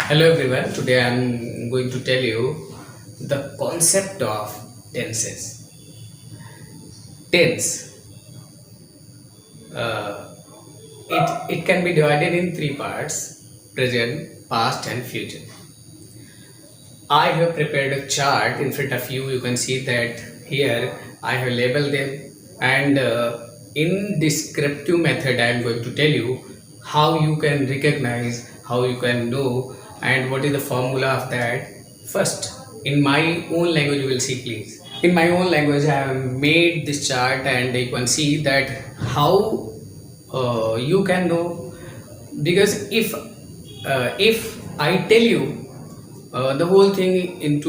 Hello everyone. Today I'm going to tell you the concept of tenses. Tense. Uh, it can be divided in three parts: present, past, and future. I have prepared a chart in front of you. You can see that here I have labeled them, and in descriptive method I am going to tell you how you can recognize, how you can know, and what is the formula of that. First, in my own language, you will see, please. In my own language, I have made this chart, and you can see that how you can know, because if I tell you the whole thing in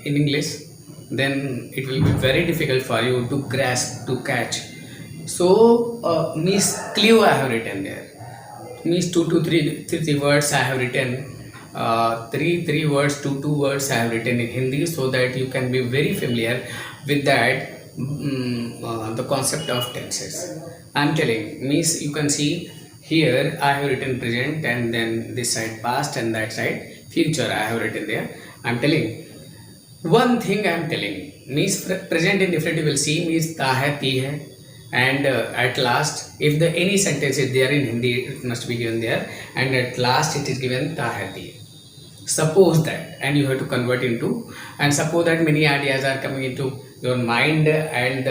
English, then it will be very difficult for you to grasp, to catch. So Miss Clue I have written there. Means two to three words I have written. Three words, two words I have written in Hindi, so that you can be very familiar with that. The concept of tenses. I'm telling. Means you can see here I have written present, and then this side past, and that side future I have written there. I'm telling one thing. I'm telling means present indifferent, you will see, means ta hai, ti hai, and at last if the any sentence is there in Hindi, it must be given there, and at last it is given ta hai, ti hai. Suppose that, and you have to convert into, and suppose that many ideas are coming into your mind, and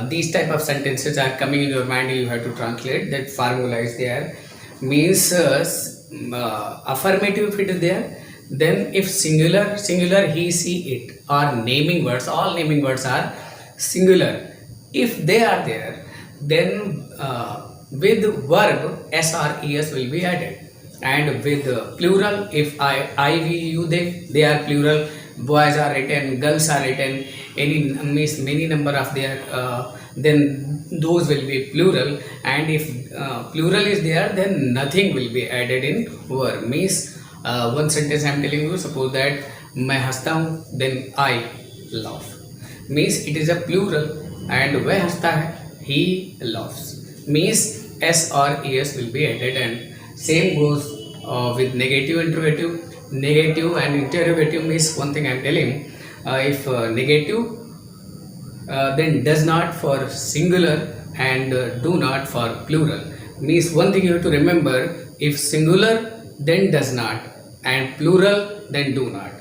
these type of sentences are coming in your mind, you have to translate. That formula is there. Means affirmative if it is there, then if singular he, she, it, or naming words, all naming words are singular. If they are there, then with verb s or es will be added, and with plural, if I, we, you, they are plural. Boys are written, girls are written, any means many number of their, then those will be plural, and if plural is there, then nothing will be added in verb. Means one sentence I am telling you, suppose that मैं हंसता हूँ, then I laugh. Means it is a plural, and वह हंसता है, he laughs. Means s or es will be added, and same goes with negative interrogative. Negative and interrogative means one thing I am telling. If negative, then does not for singular, and do not for plural. Means one thing you have to remember: if singular, then does not, and plural, then do not.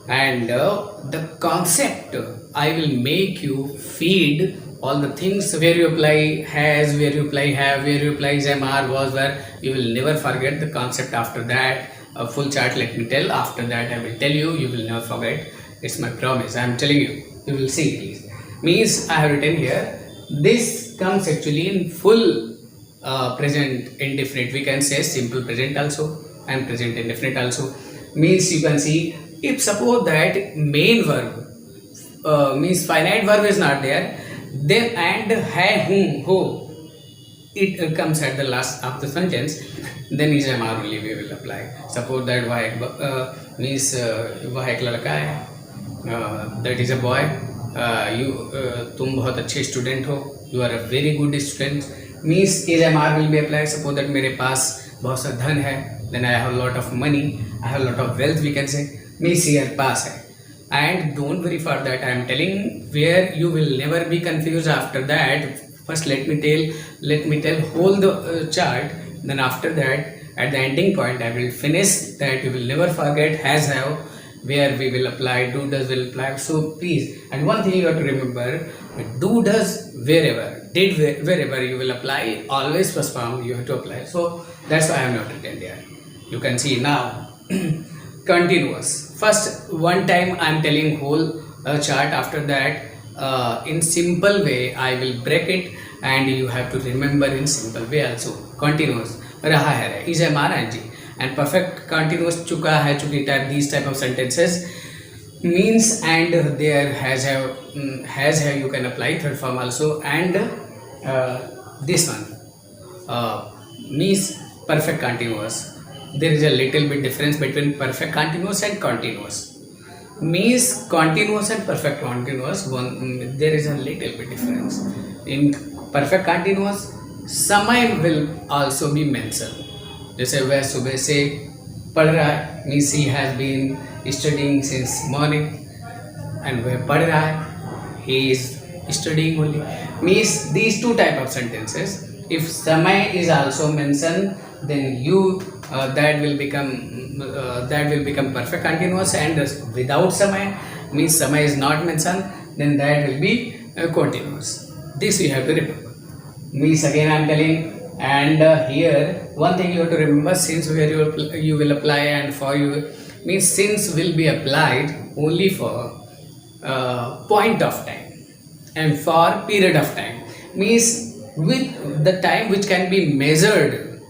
And the concept I will make you feed all the things where you apply has, where you apply have, where you apply MR, was, where. You will never forget the concept after that. A full chart, let me tell. After that, I will tell you. You will never forget. It's my promise. I am telling you. You will see, please. Means I have written here. This comes actually in full present indefinite. We can say simple present also, and present indefinite also. Means you can see, if suppose that main verb, means finite verb is not there, then and hai, whom, who, it comes at the last of the sentence, then is MR only we will apply. Suppose that means वह एक लड़का है, that is a boy. You तुम बहुत अच्छे student हो, you are a very good student. Means is MR will be applied. Suppose that मेरे पास बहुत सा धन है, then I have a lot of money, I have a lot of wealth, we can say. Means here पास है. And don't worry for that, I am telling where you will never be confused after that. First let me tell whole the chart, then after that at the ending point I will finish that. You will never forget has, have, where we will apply, do, does will apply. So please, and one thing you have to remember: do, does, wherever, did, wherever you will apply, always first form you have to apply. So that's why I am not written there. You can see now. Continuous. First one time I am telling whole chart, after that in simple way I will break it, and you have to remember in simple way also. Continuous, रहा है, is MR ing, and perfect continuous, चुका है, चुकी type, these type of sentences. Means and there has have you can apply third form also, and this one means perfect continuous. There is a little bit difference between perfect continuous and continuous. Means continuous and perfect continuous, there is a little bit difference. In perfect continuous, समय will also be mentioned. जैसे वह सुबह से पढ़ रहा है means he has been studying since morning, and वह पढ़ रहा है he is studying only. Means these two type of sentences, if समय is also mentioned, then you that will become perfect continuous, and without समय means समय is not mentioned, then that will be continuous. This you have to remember. Means again I am telling, and here one thing you have to remember, since where you will apply, and for you means since will be applied only for point of time and for period of time. Means with the time which can be measured,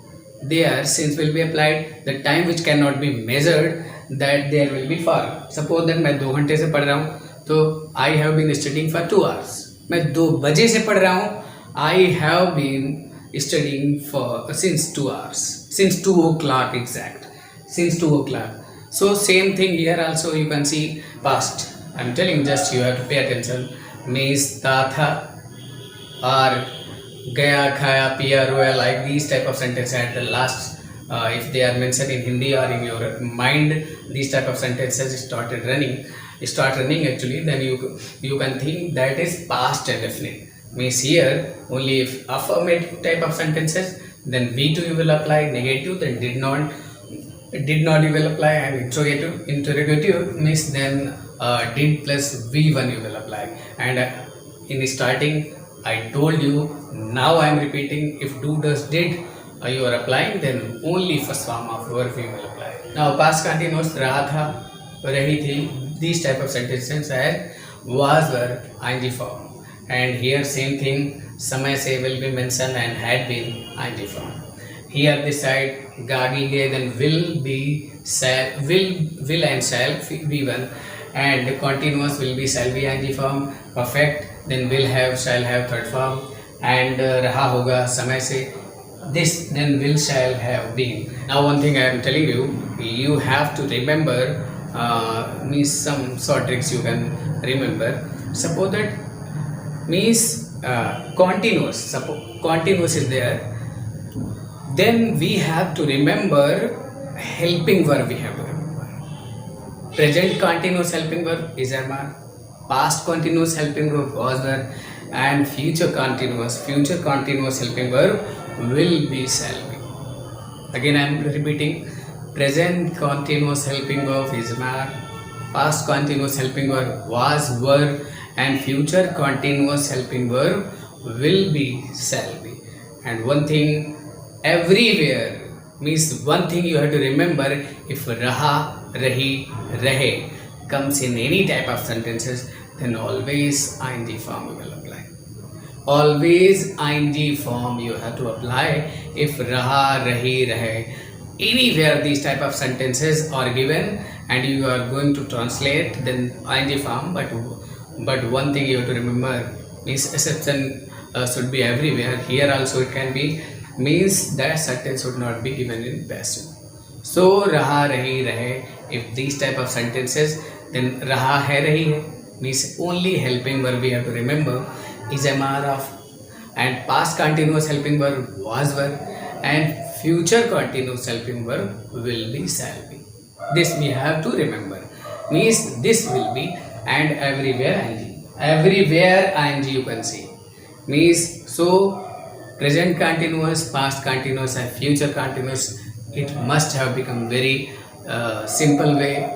there since will be applied. The time which cannot be measured, that there will be for. Suppose that मैं 2 घंटे से पढ़ रहा हूँ, तो I have been studying for 2 hours. मैं 2 बजे से पढ़ रहा हूँ, I have been studying for since 2 hours, since 2 o'clock exact, since 2 o'clock. So same thing here also you can see past. I'm telling, just you have to pay attention. Means था था, और गया खाया पिया रोया, like these type of sentences at the last, if they are mentioned in Hindi or in your mind, these type of sentences start running actually, then you can think that is past indefinite. Means here only if affirmative type of sentences, then V2 you will apply, negative then did not you will apply, and interrogative means then did plus V1 you will apply. And in starting I told you, now I am repeating, if do does did you are applying, then only first form of verb you will apply. Now past continuous, रहा था, रही थी, these type of sentences are was were ing form. And here same thing, समय से will be mentioned and had been ing form. Here this side गागी गए, then will be shall, will and shall V1, and continuous will be shall be ing form. Perfect then will have, shall have third form, and रहा होगा समय से, this then will shall have been. Now one thing I am telling you have to remember, means some short tricks you can remember. Suppose that means continuous, suppose continuous is there, then we have to remember helping verb. We have to remember present continuous helping verb is MR, past continuous helping verb was there, and future continuous helping verb will be shall be. Again I am repeating, present continuous helping verb is MR, past continuous helping verb was were, and future continuous helping verb will be shall be. And one thing everywhere, means one thing you have to remember, if raha, rahi, rahe comes in any type of sentences, then always ing form you will apply. Always ing form you have to apply. If raha, rahi, rahe, anywhere these type of sentences are given and you are going to translate, then ing form. But one thing you have to remember, means exception should be everywhere. Here also it can be, means that sentence should not be given in passive. So raha, rahi, rahe, if these type of sentences, then raha hai, rahi hai, means only helping verb we have to remember is MR of, and past continuous helping verb was were, and future continuous helping verb will be shall be. This we have to remember. Means this will be, and everywhere ing. Everywhere ing you can see. Means so present continuous, past continuous and future continuous, it must have become very simple way.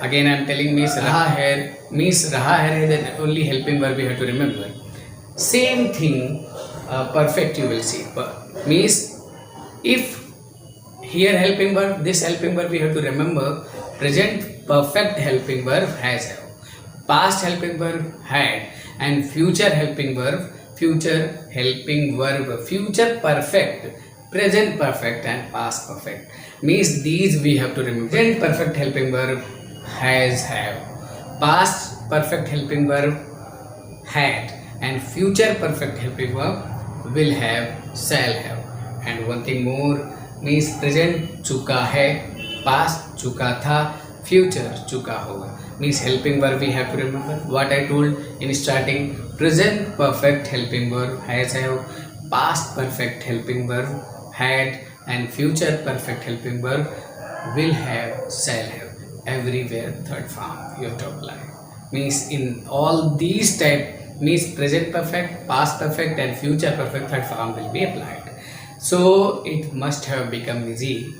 Again I am telling, means raha hai, means raha hai, that only helping verb we have to remember. Same thing perfect you will see, means if here helping verb, this helping verb we have to remember, present perfect helping verb has have, past helping verb had, and future helping verb, future perfect, present perfect and past perfect. Means these we have to remember. Present perfect helping verb has have, past perfect helping verb had, and future perfect helping verb will have, shall have. And one thing more, means present चुका है, past चुका था, future चुका होगा. Means helping verb we have to remember what I told in starting. Present perfect helping verb has have, past perfect helping verb had, and future perfect helping verb will have, shall have, everywhere third form you have to apply. Means in all these type, means present perfect, past perfect and future perfect, third form will be applied. So it must have become easy.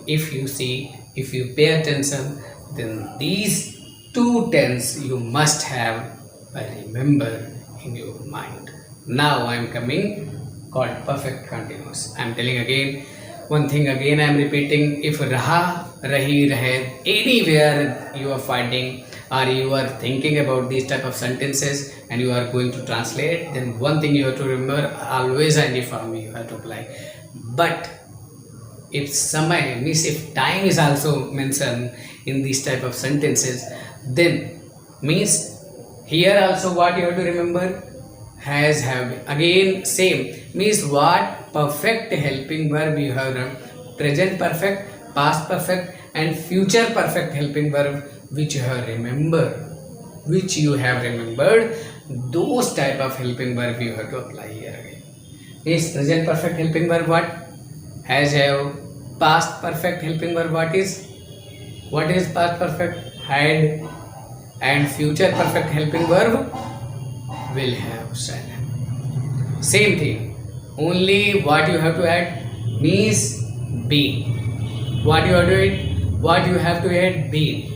If you see, if you pay attention, then these two tense you must have remember in your mind. Now I am coming called perfect continuous. I am telling again one thing, again I am repeating. If raha, rahi, rahe, anywhere you are finding or you are thinking about these type of sentences and you are going to translate, then one thing you have to remember, always ing form you have to apply. But if samay, means if time is also mentioned in these type of sentences, then means here also what you have to remember, has, have, again same, means what perfect helping verb you have done, present perfect, past perfect and future perfect helping verb which you have remembered, those type of helping verb you have to apply here again. Is present perfect helping verb what? Has, have. Past perfect helping verb what is past perfect? Had. And future perfect helping verb will have, shall have. Same thing, only what you have to add, means been. What you have to add, been.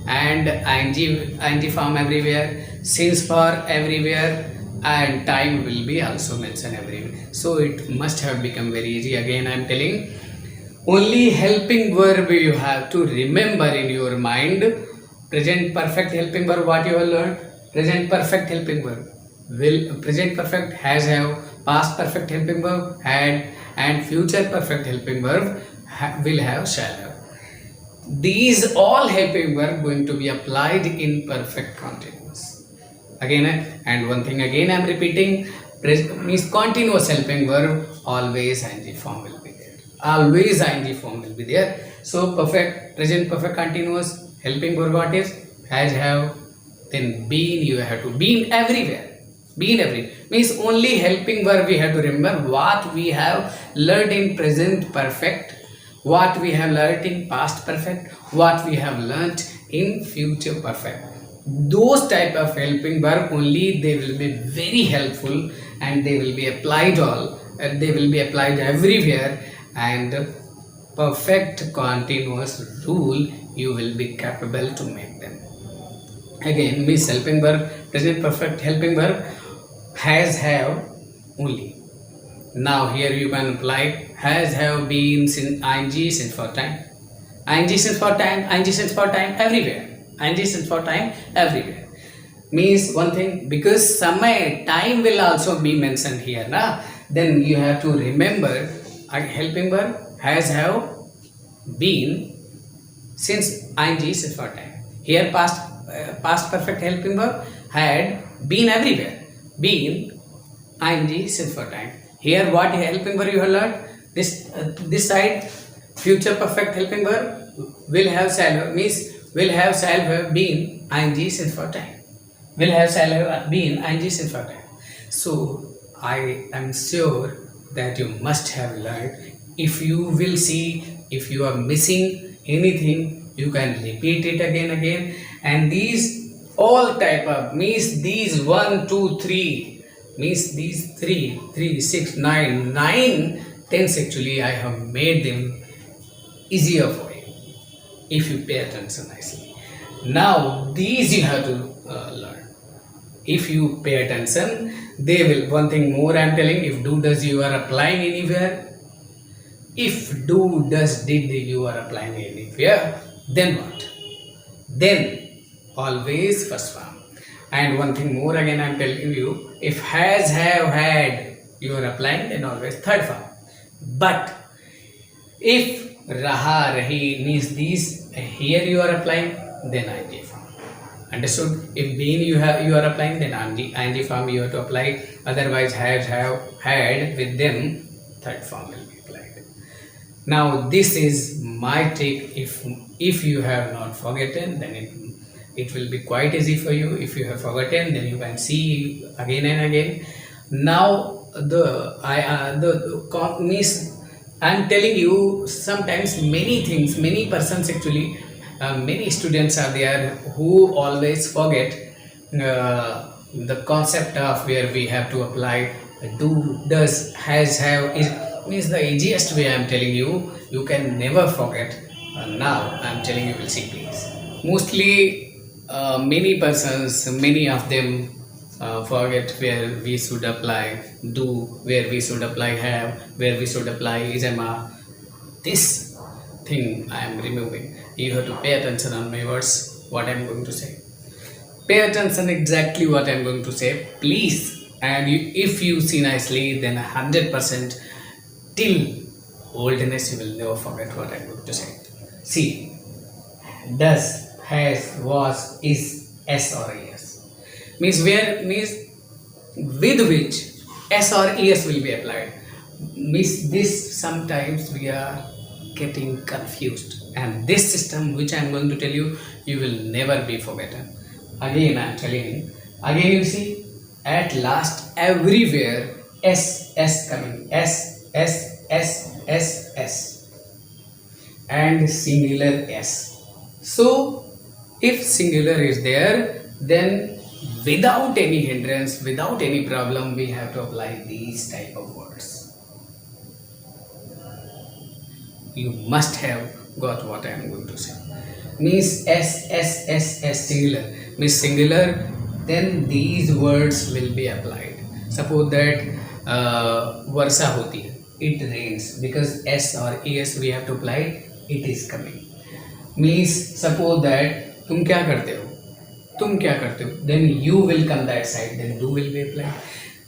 And ing form everywhere, since for everywhere, and time will be also mentioned everywhere. So it must have become very easy. Again I am telling, only helping verb you have to remember in your mind. Present perfect helping verb what you have learned, present perfect helping verb will, present perfect, has, have, past perfect helping verb had, and future perfect helping verb will have, shall have. These all helping verb going to be applied in perfect continuous. Again, and one thing again I am repeating, means continuous helping verb, always ing form will be there. Always ing form will be there. So perfect, present perfect continuous helping verb what is? Has, have. Then been, you have to been everywhere. Been everywhere means only helping verb we have to remember, what we have learned in present perfect, what we have learned in past perfect, what we have learned in future perfect. Those type of helping verb only, they will be very helpful and they will be applied everywhere, and perfect continuous rule you will be capable to make them. Again, means helping verb, present perfect helping verb, has, have only. Now here you can apply has, have, been, since, ing since for time, ing since for time, ing since for time everywhere, ing since for time everywhere. Means one thing, because some time will also be mentioned here na, then you have to remember helping verb has, have, been, since ing since for time. Here past perfect helping verb had, been everywhere, been, ing since for time. Here what helping verb you have learned, this side future perfect helping verb will have, shall have, means will have, shall have, been, ing since for time, will have, shall have, been, ing since for time. So I am sure that you must have learned. If you will see, if you are missing anything, you can repeat it again, and these all type of, means these 1 2 3, means these 3 6 9 10 actually I have made them easier for you if you pay attention nicely. Now these you have to learn. If you pay attention, they will. One thing more I am telling, if do, does you are applying anywhere, if do, does, did you are applying anywhere, then what? Then always first form. And one thing more again I am telling you, if has, have, had you are applying, then always third form. But if raha, rahi means these, here you are applying, then ing form. Understood? If been you are applying, then ing form you have to apply. Otherwise has, have, had with them, third form will be applied. Now this is my trick. If you have not forgotten, then it will be quite easy for you. If you have forgotten, then you can see again and again. Now the means I'm telling you, sometimes many things, many persons actually, many students are there who always forget the concept of where we have to apply do, does, has, have. Is means the easiest way I'm telling you, you can never forget. Now I'm telling you, will see please. Mostly, many persons, many of them forget where we should apply do, where we should apply have, where we should apply is MR. This thing I am removing. You have to pay attention on my words, what I am going to say. Pay attention exactly what I am going to say, please. And if you see nicely, then 100% till oldness you will never forget what I am going to say. See, does, has, was, is, s or es. Means where, means with which s or es will be applied. Means this sometimes we are getting confused, and this system which I am going to tell you, you will never be forgotten. Again I am telling you, again you see, at last everywhere s coming, s and singular s. So if singular is there, then without any hindrance, without any problem, we have to apply these type of words. You must have got what I am going to say. Means s singular, means singular, then these words will be applied. Suppose that वर्षा होती है, it rains, because s or es we have to apply, it is coming. Means suppose that तुम क्या करते हो, तुम क्या करते हो, then you will come that side, then do will be applied.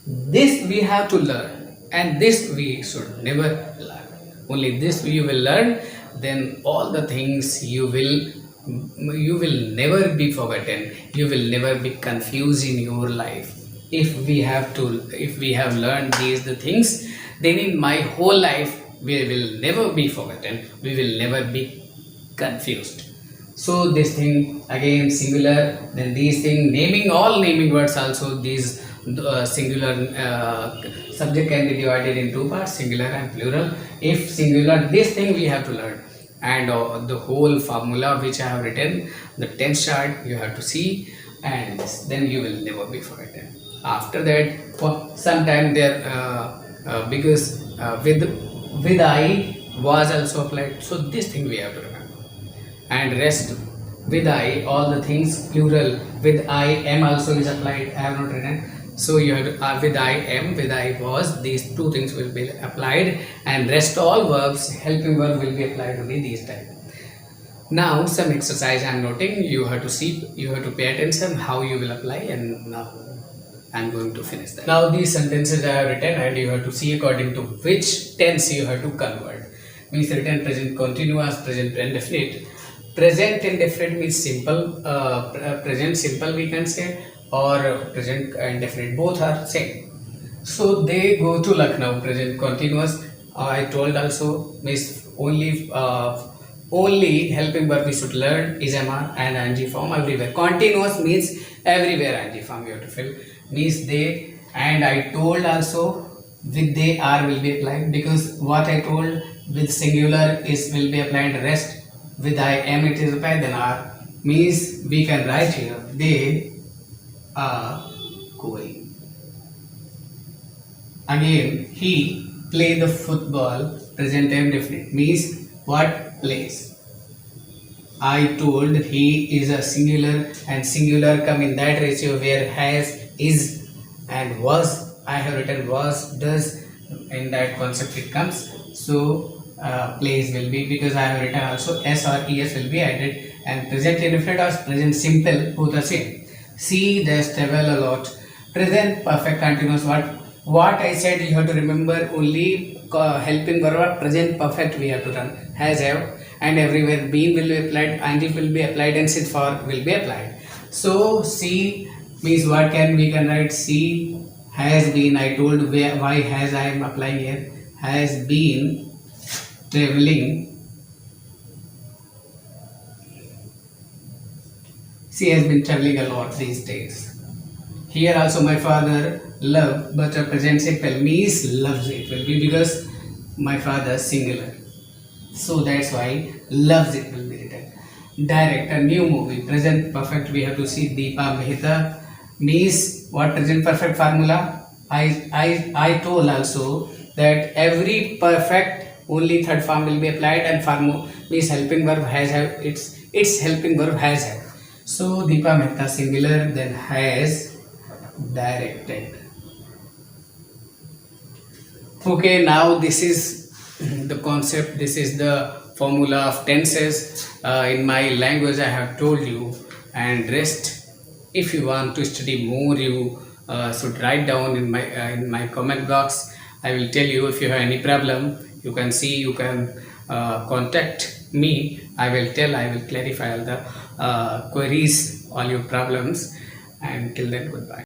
This we have to learn, and this we should never learn. Only this you will learn, then all the things you will never be forgotten. You will never be confused in your life. If we have learned these the things, then in my whole life we will never be forgotten. We will never be confused. So this thing again singular, then these thing naming, all naming words also, these singular subject can be divided in two parts, singular and plural. If singular, this thing we have to learn, and the whole formula which I have written, the tense chart you have to see, and then you will never be forgotten. After that, for some time there, because with I was also applied, so this thing we have to remember. And rest with I, all the things plural, with I am also is applied. I have not written, so you have to with I am, with I was, these two things will be applied, and rest all verbs, helping verb will be applied only these type. Now some exercise I am noting, you have to see, you have to pay attention how you will apply, and now I am going to finish that. Now these sentences I have written, and you have to see according to which tense you have to convert. Means written present continuous, present indefinite. Present indefinite means simple, present simple we can say, or present indefinite, both are same. So they go to Lucknow, present continuous. I told also means only helping verb we should learn is MR and ing form everywhere. Continuous means everywhere ing form you have to fill. Means they, and I told also with they are will be applied, because what I told with singular is will be applied, rest with I am it is applied, then are, means we can write here they are going. Again he play the football, present indefinite, means what plays. I told he is a singular, and singular come in that ratio where has, is and was. I have written was, does, in that concept it comes. So plays will be, because I have written also s or es will be added, and present indefinite or present simple both are same. See they travel a lot. Present perfect continuous, what I said you have to remember, only helping verb present perfect we have to run, has, have, and everywhere been will be applied, ing will be applied, and sit for will be applied. So see means what can we can write, see has been, I told why has I am applying here, has been traveling, she has been traveling a lot these days. Here also my father loved, but a present simple means loves it will be, because my father singular. So that's why loves it will be written. Direct a new movie, present perfect. We have to see Deepa Mehta means what present perfect formula. I told also that every perfect only third form will be applied, and form means helping verb has have its helping verb has have. So Deepa Mehta singular, then has directed. Okay, now this is the concept, this is the formula of tenses in my language I have told you, and rest if you want to study more you should write down in my comment box. I will tell you. If you have any problem, you can see, you can contact me. I will tell, I will clarify all the queries, all your problems. And till then, goodbye.